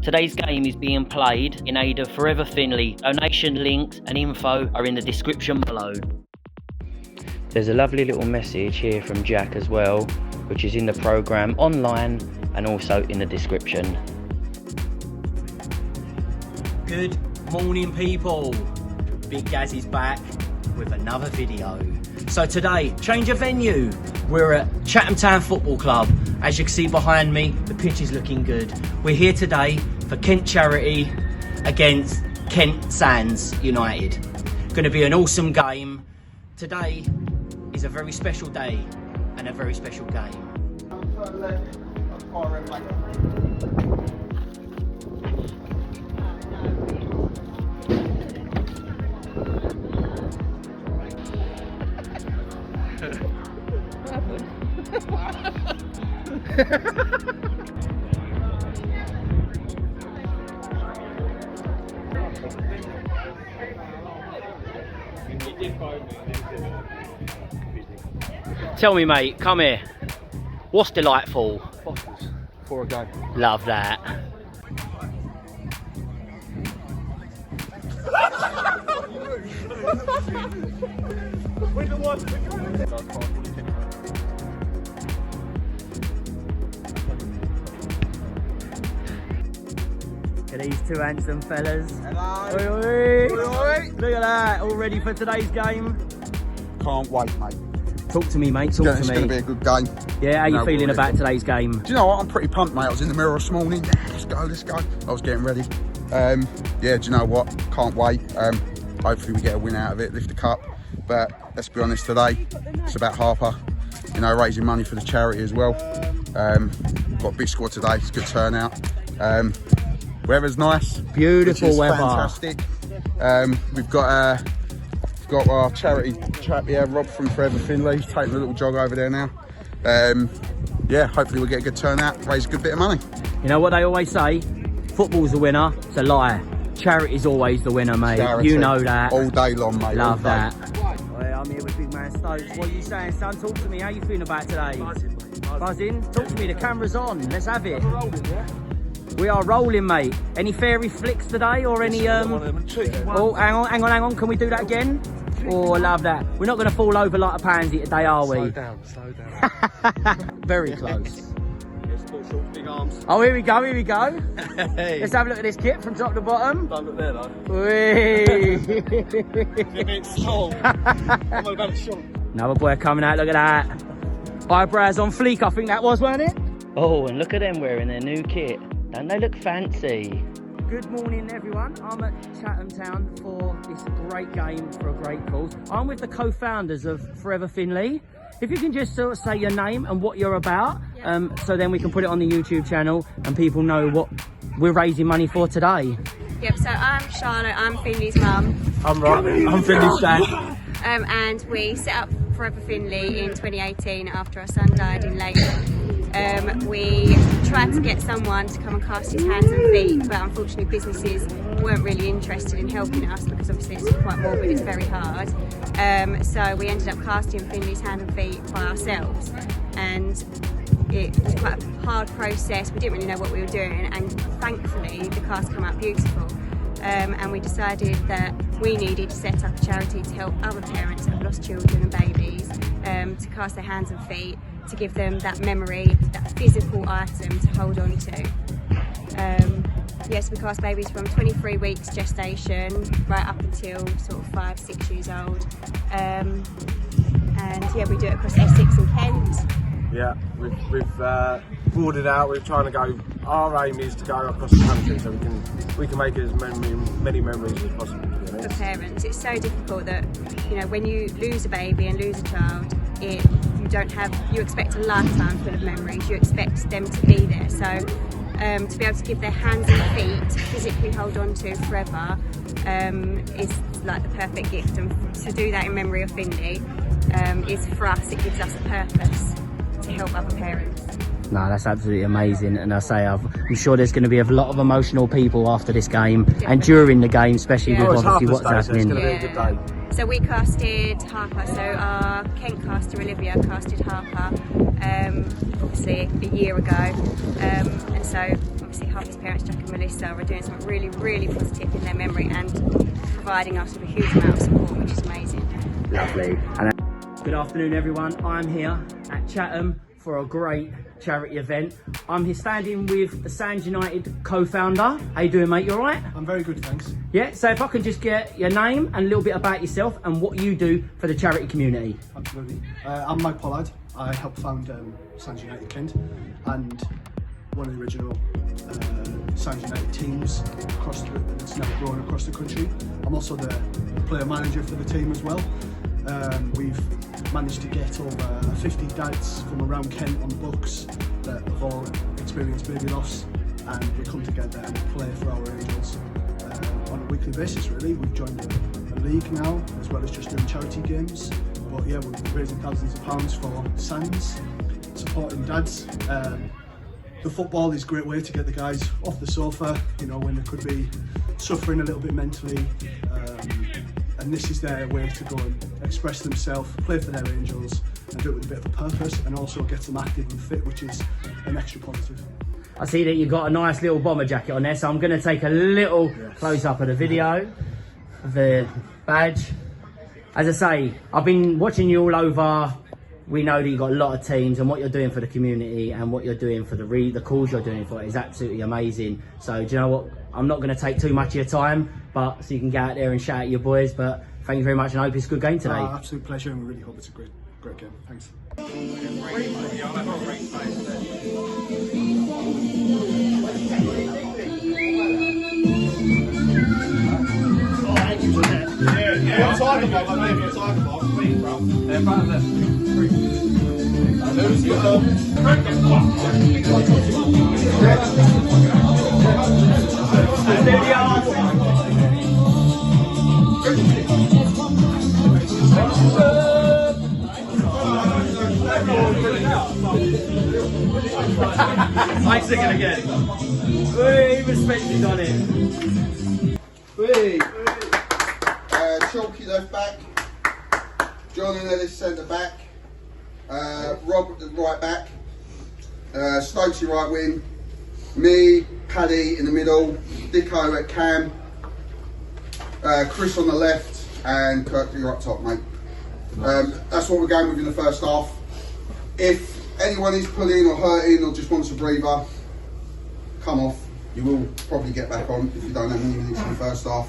Today's game is being played in aid of Forever Finley. Donation links and info are in the description below. There's a lovely little message here from Jack as well, which is in the programme online and also in the description. Good morning, people. Big Gaz is back with another video. So today, change of venue. We're at Chatham Town Football Club. As you can see behind me, the pitch is looking good. We're here today for Kent Charity against Kent Sands United. Going to be an awesome game. Today is a very special day and a very special game. Tell me, mate, come here. What's delightful? Bottles for a game. Love that. Look at these two handsome fellas. Hello. Oi, oi. Oi. Look at that, all ready for today's game. Can't wait, mate. Talk to me, mate, talk It's to going to me. be a good game. Yeah, how you No, feeling we're about ready. today's game? Do you know what? I'm pretty pumped, mate. I was in the mirror this morning. Let's go, let's go. I was getting ready. Yeah, do you know what? Can't wait. Hopefully we get a win out of it, lift the cup. But let's be honest today, it's about Harper. You know, raising money for the charity as well. Got a big squad today, it's a good turnout. Weather's nice. Beautiful which is weather. Fantastic. We've got our charity chap here, Rob from Forever Finley. He's taking a little jog over there now. Yeah, hopefully we'll get a good turnout, raise a good bit of money. You know what they always say? Football's the winner. It's a lie. Charity's always the winner, mate. Charity. You know that. All day long, mate. Love all day. that. Well, I'm here with Big Man Stokes. What are you saying, son? Talk to me. How you feeling about today? Buzzing, mate. Buzzing? Talk to me. The camera's on. Let's have it. We're rolling, yeah? We are rolling, mate. Any fairy flicks today or any Oh, hang on. Can we do that again? Oh, I love that. We're not going to fall over like a pansy today, are we? Slow down. Very close. Short, big arms. Oh, here we go. Hey. Let's have a look at this kit from top to bottom. Don't look there, though. Whee! A bit strong. I'm about to shoot. Another boy coming out, look at that. Eyebrows on fleek, I think that was, weren't it? Oh, and look at them wearing their new kit. Don't they look fancy? Good morning, everyone. I'm at Chatham Town for this great game for a great cause. I'm with the co-founders of Forever Finley. If you can just sort of say your name and what you're about, so then we can put it on the YouTube channel and people know what we're raising money for today. Yep, so I'm Charlotte, I'm Finley's mum, I'm right, I'm Finley's dad. and we set up Forever Finley in 2018 after our son died in labour. We tried to get someone to come and cast his hands and feet, but unfortunately businesses weren't really interested in helping us because obviously it's quite morbid, it's very hard. So we ended up casting Finley's hand and feet by ourselves, and it was quite a hard process. We didn't really know what we were doing, and thankfully the cast came out beautiful. And we decided that we needed to set up a charity to help other parents that have lost children and babies to cast their hands and feet, to give them that memory, that physical item to hold on to. Yes, we cast babies from 23 weeks gestation right up until sort of 5-6 years old. And yeah, we do it across Essex and Kent. Yeah, we've broadened out. We're trying to go. Our aim is to go across the country so we can make as many memories as possible. For parents, it's so difficult that, you know, when you lose a baby and lose a child, you expect a lifetime full of memories. You expect them to be there. So to be able to give their hands and feet to physically hold on to forever is like the perfect gift. And to do that in memory of Finley is, for us, it gives us a purpose to help other parents. No, that's absolutely amazing, and I say I'm sure there's going to be a lot of emotional people after this game and during the game, especially with obviously what's happening. So it's going to be a good day. So we casted Harper, so our Kent caster Olivia casted Harper obviously a year ago, and so obviously Harper's parents, Jack and Melissa, are doing something really, really positive in their memory and providing us with a huge amount of support, which is amazing. Lovely. Good afternoon, everyone. I'm here at Chatham for a great charity event. I'm here standing with the Sands United co-founder. How you doing, mate? You all right? I'm very good, thanks. Yeah, so if I can just get your name and a little bit about yourself and what you do for the charity community. Absolutely. I'm Mike Pollard. I helped found Sands United Kent and one of the original Sands United teams that's now grown across the country. I'm also the player manager for the team as well. We've managed to get over 50 dads from around Kent on the books that have all experienced baby loss, and we come together and play for our angels on a weekly basis. Really, we've joined a league now, as well as just doing charity games. But yeah, we're raising thousands of pounds for Sands, supporting dads. The football is a great way to get the guys off the sofa, you know, when they could be suffering a little bit mentally. And this is their way to go and express themselves, play for their angels, and do it with a bit of a purpose, and also gets them active and fit, which is an extra positive. I see that you've got a nice little bomber jacket on there, so I'm going to take a little close-up of the video of the badge. As I say, I've been watching you all over. We know that you've got a lot of teams, and what you're doing for the community and what you're doing for the cause you're doing for it is absolutely amazing. So do you know what? I'm not going to take too much of your time, but so you can get out there and shout at your boys. But thank you very much, and I hope it's a good game today. Absolute pleasure, and we really hope it's a great game. Thanks. I sing it again. Hey, respected on it. Hey. Chalky left back, John and Ellis centre back, Rob at the right back, Stokesy right wing, me, Paddy in the middle, Dicko at cam, Chris on the left, and Kirk you're up top, mate. That's what we're going with in the first half. If anyone is pulling or hurting or just wants a breather, come off. You will probably get back on if you don't have any minutes in the first half.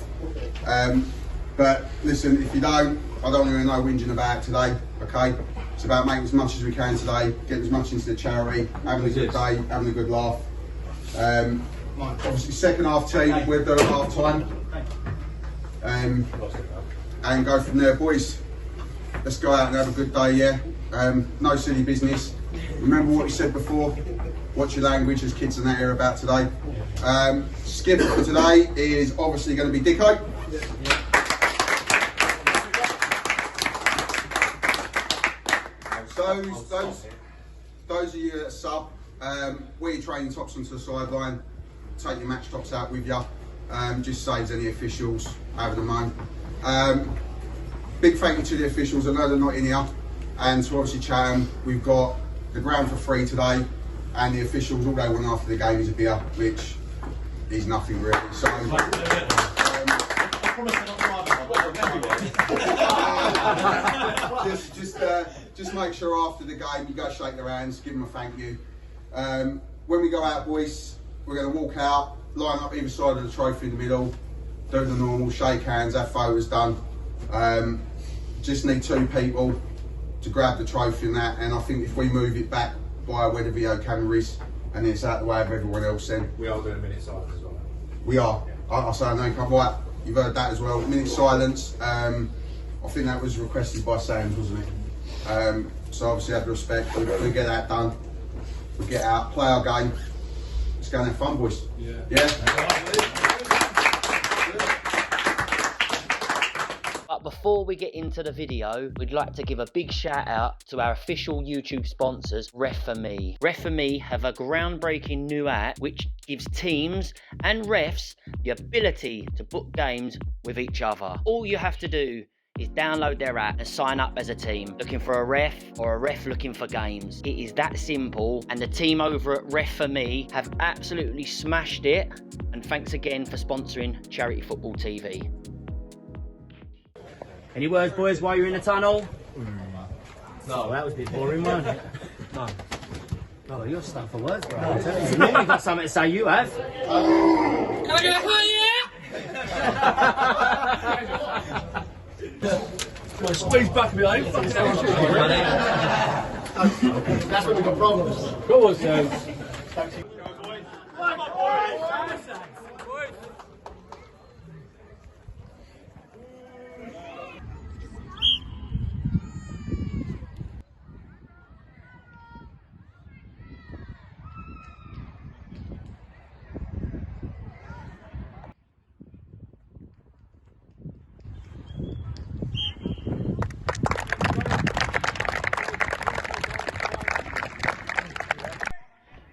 But listen, if you don't, I don't want to hear no whinging about it today, okay? It's about making as much as we can today, getting as much into the charity, having a good day, having a good laugh. Obviously, second half team, we're doing half time. And go from there, boys. Let's go out and have a good day, yeah? No silly business. Remember what we said before, watch your language, as kids in that area about today. Skipper for today is obviously going to be Dicko. Those of you that sub, wear your training tops onto the sideline, take your match tops out with you, just saves any officials having them on. Big thank you to the officials, I know they're not in here, and to obviously Chatham. We've got the ground for free today, and the officials, all they want after the game is a beer, which is nothing really. So, just make sure after the game you go shake their hands, give them a thank you. When we go out, boys, we're going to walk out, line up either side of the trophy in the middle, do the normal, shake hands, have photos done. Just need 2 people to grab the trophy and that, and I think if we move it back by where the video camera is, and it's out the way of everyone else, then We are doing a minute silence as well. we are. I say no, come right. You've heard that as well. Minute silence. I think that was requested by Sands, wasn't it? So obviously, have respect. We get that done. We get out, play our game. Let's go and have fun, boys. Yeah. But before we get into the video, we'd like to give a big shout out to our official YouTube sponsors, Ref4Me. Ref4Me have a groundbreaking new app which gives teams and refs the ability to book games with each other. All you have to do is download their app and sign up as a team. Looking for a ref or a ref looking for games. It is that simple, and the team over at Ref For Me have absolutely smashed it. And thanks again for sponsoring Charity Football TV. Any words, boys, while you're in the tunnel? No, that was a bit boring, wasn't it? No. No, you're stuck for words, bro. You've got something to say, you have. My squeeze back me, eh? That's when we got problems. Go on, Sam.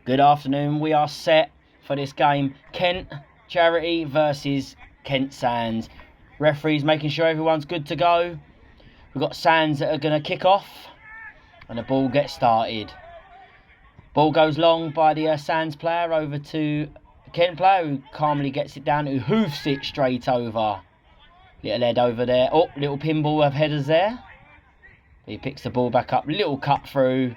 Good afternoon, we are set for this game. Kent Charity versus Kent Sands. Referees making sure everyone's good to go. We've got Sands that are going to kick off and the ball gets started. Ball goes long by the Sands player over to the Kent player, who calmly gets it down, who hoofs it straight over. Little head over there. Oh, little pinball of headers there. He picks the ball back up, little cut through.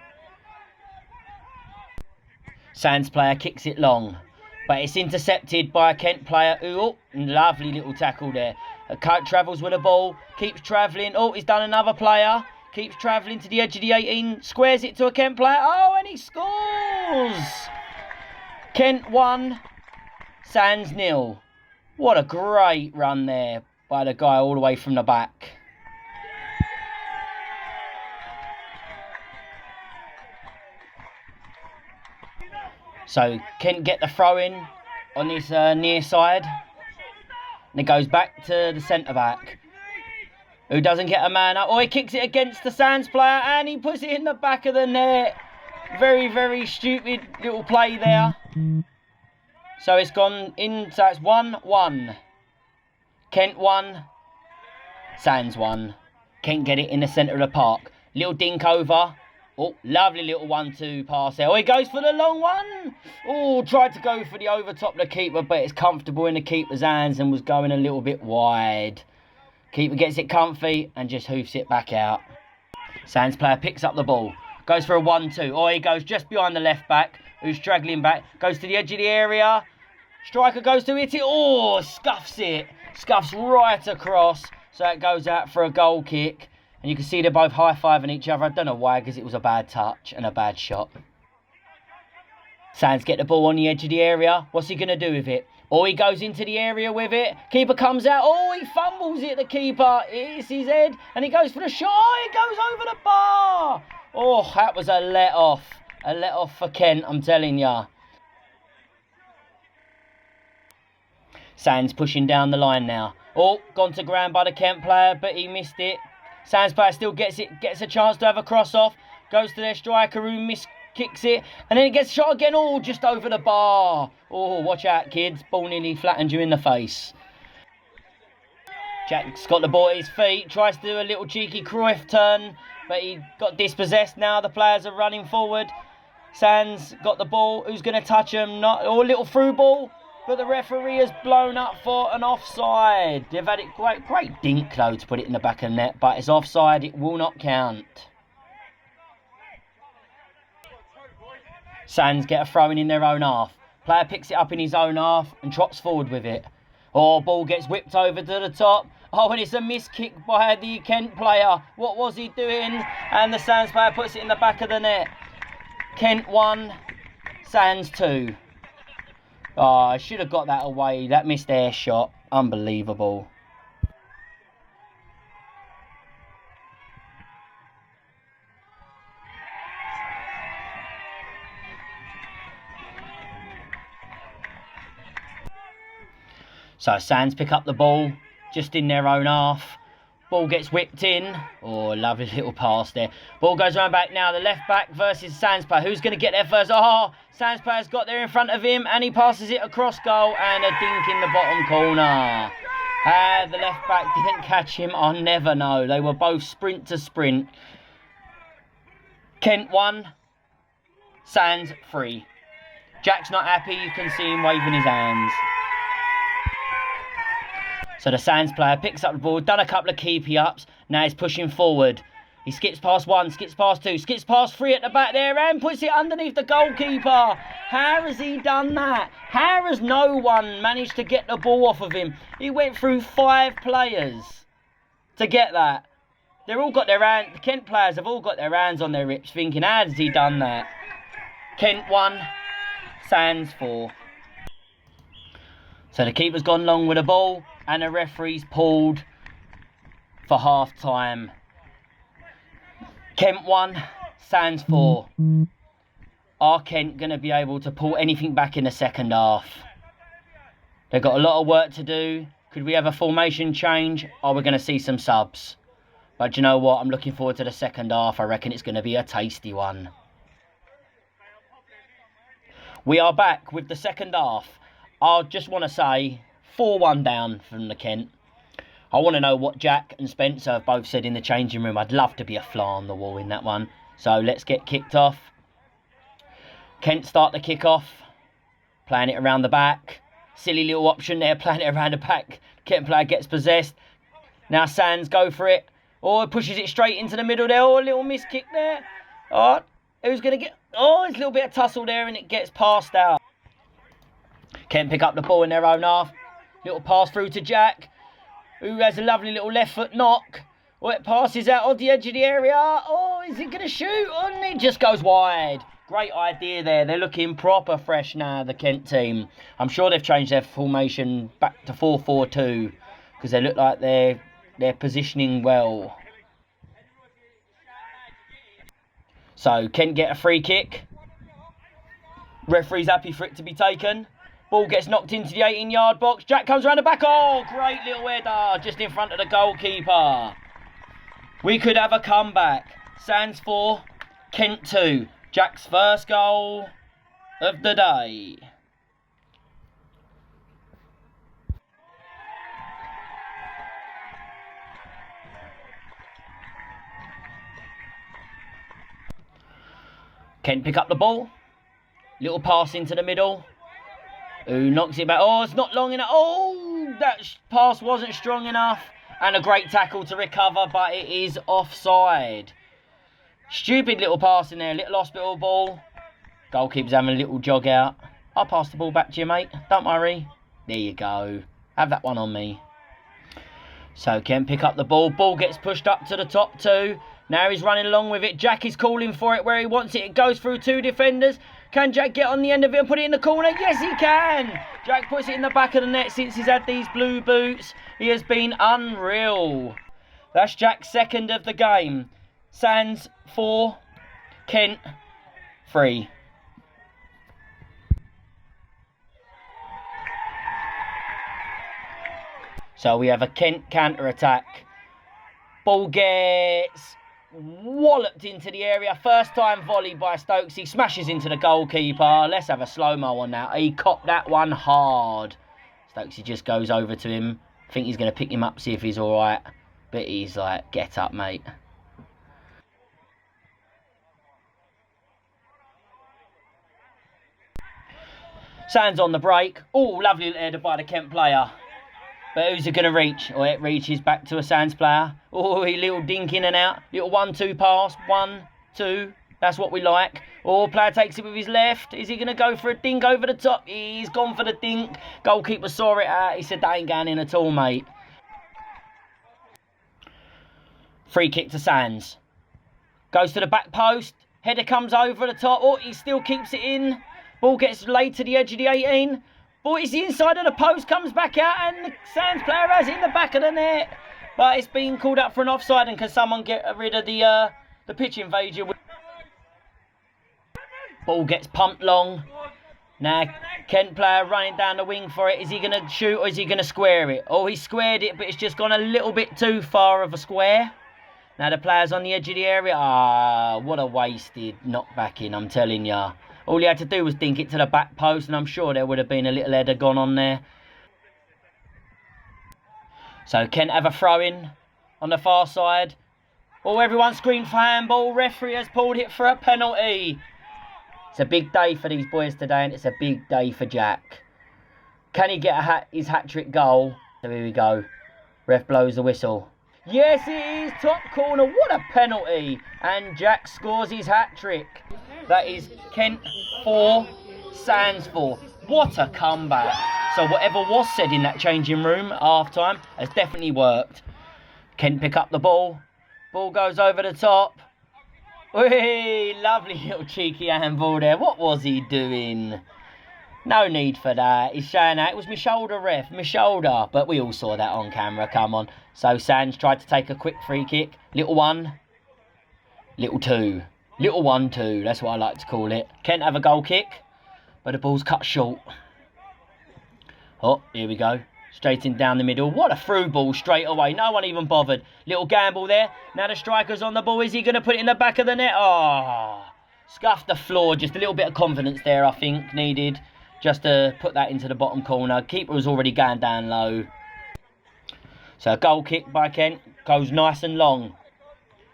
Sands player kicks it long, but it's intercepted by a Kent player who, oh, lovely little tackle there. Travels with the ball, keeps travelling. Oh, he's done another player. Keeps travelling to the edge of the 18, squares it to a Kent player. Oh, and he scores! Kent 1, Sands 0. What a great run there by the guy all the way from the back. So Kent get the throw in on this near side. And it goes back to the centre back, who doesn't get a man up. Oh, he kicks it against the Sands player and he puts it in the back of the net. Very, very stupid little play there. So it's gone in, so it's 1-1. Kent 1, Sands 1. Kent get it in the centre of the park. Little dink over. Oh, lovely little 1-2 pass there. Oh, he goes for the long one. Oh, tried to go for the over top of the keeper, but it's comfortable in the keeper's hands and was going a little bit wide. Keeper gets it comfy and just hoofs it back out. Sands player picks up the ball. Goes for a 1-2. Oh, he goes just behind the left back, who's straggling back. Goes to the edge of the area. Striker goes to hit it. Oh, scuffs it. Scuffs right across. So it goes out for a goal kick. And you can see they're both high-fiving each other. I don't know why, because it was a bad touch and a bad shot. Sands get the ball on the edge of the area. What's he going to do with it? Oh, he goes into the area with it. Keeper comes out. Oh, he fumbles it, the keeper. It's his head. And he goes for the shot. Oh, it goes over the bar. Oh, that was a let-off. A let-off for Kent, I'm telling ya. Sands pushing down the line now. Oh, gone to ground by the Kent player, but he missed it. Sands player still gets it, gets a chance to have a cross off. Goes to their striker who kicks it. And then it gets shot again. Oh, just over the bar. Oh, watch out, kids. Ball nearly flattened you in the face. Jack's got the ball at his feet. Tries to do a little cheeky Cruyff turn. But he got dispossessed now. The players are running forward. Sands got the ball. Who's going to touch him? Not. Oh, a little through ball. But the referee has blown up for an offside. They've had it great dink though to put it in the back of the net, but it's offside, it will not count. Sands get a throw in their own half. Player picks it up in his own half and trots forward with it. Oh, ball gets whipped over to the top. Oh, and it's a miss kick by the Kent player. What was he doing? And the Sands player puts it in the back of the net. Kent 1, Sands 2. Oh, I should have got that away. That missed air shot. Unbelievable. So Sands pick up the ball just in their own half. Ball gets whipped in. Oh, lovely little pass there. Ball goes around back now. The left back versus Sands player. Who's going to get there first? Oh, Sands player's got there in front of him and he passes it across goal and a dink in the bottom corner. The left back didn't catch him. I'll never know. They were both sprint to sprint. Kent 1, Sands 3. Jack's not happy. You can see him waving his hands. So the Sands player picks up the ball, done a couple of keepy-ups. Now he's pushing forward. He skips past 1, skips past 2, skips past 3 at the back there and puts it underneath the goalkeeper. How has he done that? How has no one managed to get the ball off of him? He went through 5 players to get that. They've all got their hands, the Kent players have all got their hands on their hips thinking, how has he done that? Kent 1, Sands 4. So the keeper's gone long with the ball and the referee's pulled for half time. Kent 1, Sands 4. Are Kent going to be able to pull anything back in the second half? They've got a lot of work to do. Could we have a formation change? Or we're going to see some subs? But you know what? I'm looking forward to the second half. I reckon it's going to be a tasty one. We are back with the second half. I just want to say 4-1 down from the Kent. I want to know what Jack and Spencer have both said in the changing room. I'd love to be a fly on the wall in that one. So let's get kicked off. Kent start the kick-off. Playing it around the back. Silly little option there, playing it around the back. Kent player gets possessed. Now Sands go for it. Oh, pushes it straight into the middle there. Oh, a little miss kick there. Oh, who's going to get... Oh, there's a little bit of tussle there and it gets passed out. Kent pick up the ball in their own half. Little pass through to Jack, who has a lovely little left foot knock. Oh, it passes out on the edge of the area. Oh, is it going to shoot? Oh, and it just goes wide. Great idea there. They're looking proper fresh now, the Kent team. I'm sure they've changed their formation back to 4-4-2 because they look like they're positioning well. So Kent get a free kick. Referee's happy for it to be taken. Ball gets knocked into the 18-yard box. Jack comes around the back. Oh, great little header just in front of the goalkeeper. We could have a comeback. Sands 4, Kent 2. Jack's first goal of the day. Kent pick up the ball. Little pass into the middle. Who knocks it back? Oh, it's not long enough. Oh, that pass wasn't strong enough. And a great tackle to recover, but it is offside. Stupid little pass in there. Little hospital ball. Goalkeeper's having a little jog out. I'll pass the ball back to you, mate. Don't worry. There you go. Have that one on me. So Kent pick up the ball. Ball gets pushed up to the top 2. Now he's running along with it. Jack is calling for it where he wants it. It goes through 2 defenders. Can Jack get on the end of it and put it in the corner? Yes, he can. Jack puts it in the back of the net since he's had these blue boots. He has been unreal. That's Jack's second of the game. Sands 4, Kent 3. So we have a Kent counter-attack. Ball gets walloped into the area. First time volley by Stokes. He smashes into the goalkeeper. Let's have a slow-mo on that. He copped that one hard. Stokesy just goes over to him. I think he's going to pick him up, see if he's all right. But he's like, get up, mate. Sands on the break. Oh, lovely header by the Kent player. But who's it going to reach? Oh, it reaches back to a Sands player. Oh, a little dink in and out. Little 1-2 pass. 1, 2. That's what we like. Oh, player takes it with his left. Is he going to go for a dink over the top? He's gone for the dink. Goalkeeper saw it out. He said, that ain't going in at all, mate. Free kick to Sands. Goes to the back post. Header comes over the top. Oh, he still keeps it in. Ball gets laid to the edge of the 18. Ball is the inside of the post, comes back out, and the Sands player has it in the back of the net. But it's been called up for an offside, and can someone get rid of the pitch invader? Ball gets pumped long. Now, Kent player running down the wing for it. Is he going to shoot or is he going to square it? Oh, he squared it, but it's just gone a little bit too far of a square. Now the player's on the edge of the area. Ah, what a wasted knockback in, I'm telling ya. All he had to do was dink it to the back post, and I'm sure there would have been a little header gone on there. So Kent have a throw-in on the far side. Oh, everyone screamed for handball. Referee has pulled it for a penalty. It's a big day for these boys today, and it's a big day for Jack. Can he get his hat-trick goal? So here we go. Ref blows the whistle. Yes, it is. Top corner. What a penalty. And Jack scores his hat-trick. That is Kent 4, Sands 4. What a comeback. So whatever was said in that changing room at half-time has definitely worked. Kent pick up the ball. Ball goes over the top. Whee! Lovely little cheeky handball there. What was he doing? No need for that. He's showing out. It was my shoulder, ref. My shoulder. But we all saw that on camera. Come on. So Sands tried to take a quick free kick. Little one. Little two. Little 1-2. That's what I like to call it. Kent have a goal kick. But the ball's cut short. Oh, here we go. Straight in down the middle. What a through ball straight away. No one even bothered. Little gamble there. Now the striker's on the ball. Is he going to put it in the back of the net? Oh, scuffed the floor. Just a little bit of confidence there, I think, needed. Just to put that into the bottom corner. Keeper was already going down low. So a goal kick by Kent. Goes nice and long.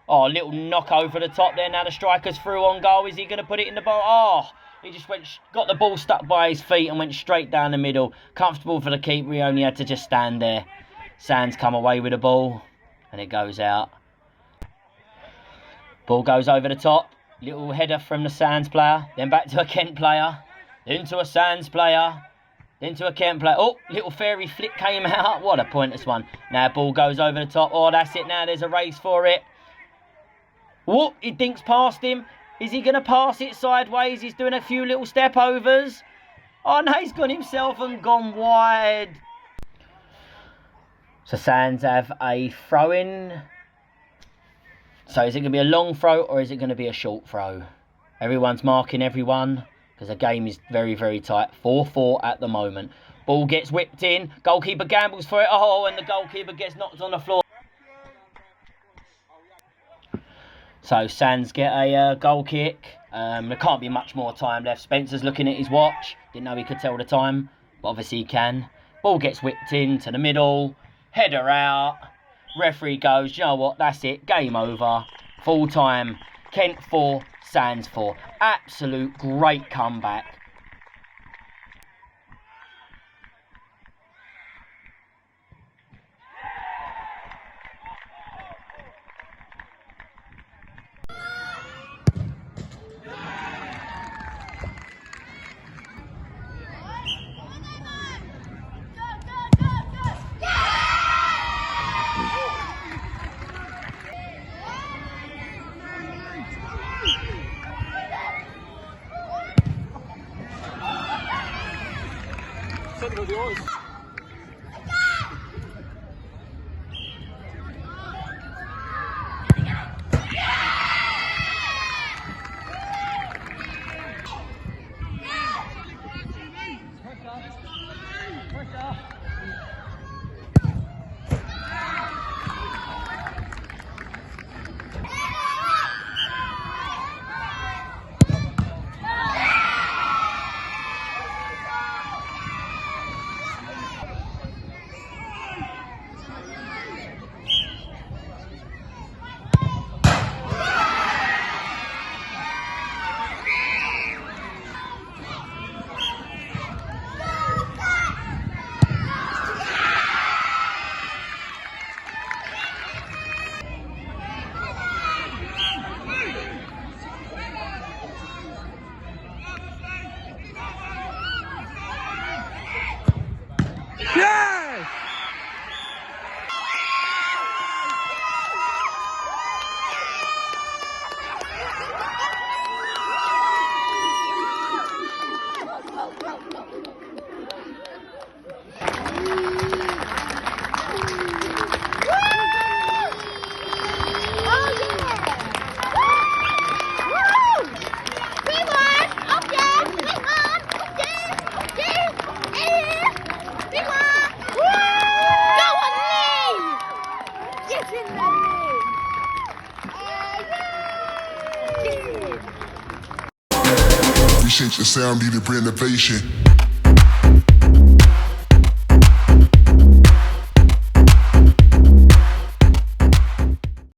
Oh, a little knock over the top there. Now the striker's through on goal. Is he going to put it in the ball? Oh, he just got the ball stuck by his feet and went straight down the middle. Comfortable for the keeper. He only had to just stand there. Sands come away with the ball. And it goes out. Ball goes over the top. Little header from the Sands player. Then back to a Kent player. Into a Sands player. Into a Kent player. Oh, little fairy flick came out. What a pointless one. Now ball goes over the top. Oh, that's it now. There's a race for it. Whoop, he dinks past him. Is he going to pass it sideways? He's doing a few little step overs. Oh no, he's gone himself and gone wide. So Sands have a throw-in. So is it going to be a long throw or is it going to be a short throw? Everyone's marking everyone because the game is very, very tight. 4-4 at the moment. Ball gets whipped in. Goalkeeper gambles for it. Oh, and the goalkeeper gets knocked on the floor. So Sands get a goal kick. There can't be much more time left. Spencer's looking at his watch. Didn't know he could tell the time, but obviously he can. Ball gets whipped into the middle. Header out. Referee goes, you know what, that's it. Game over. Full time. Kent 4, Sands 4. Absolute great comeback. Appreciate your sound, need a renovation.